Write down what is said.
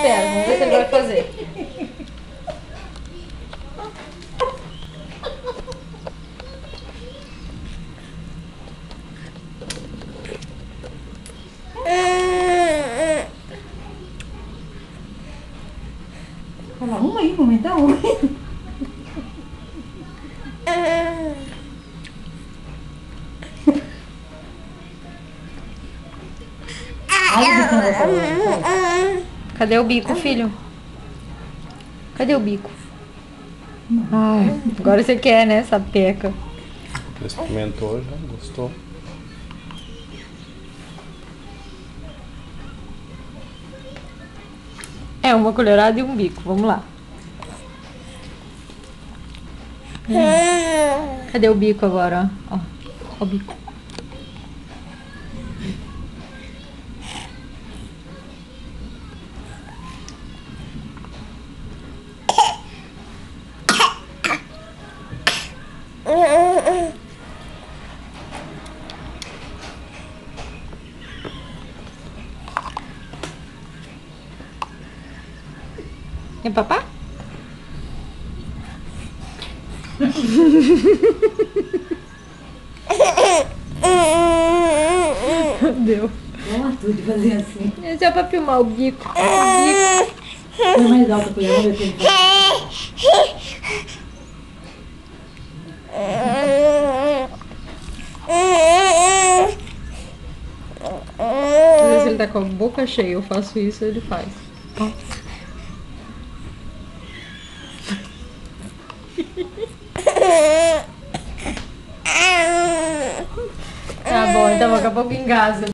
espera, vamos ver se ele vai fazer. Fala, arruma aí, mamãe, tá ruim. Cadê o bico, filho? Cadê o bico? Ai, agora você quer, né, essa peca. Experimentou já, gostou. É, uma colherada e um bico, vamos lá. Cadê o bico agora, ó? Ó o bico. E papá? Deu. Toma tudo de fazer assim. É só pra filmar o bico. O bico. Põe mais alto pra ela, meu tempo. Às vezes ele tá com a boca cheia, eu faço isso, ele faz. Tá bom, então daqui a pouco engasga.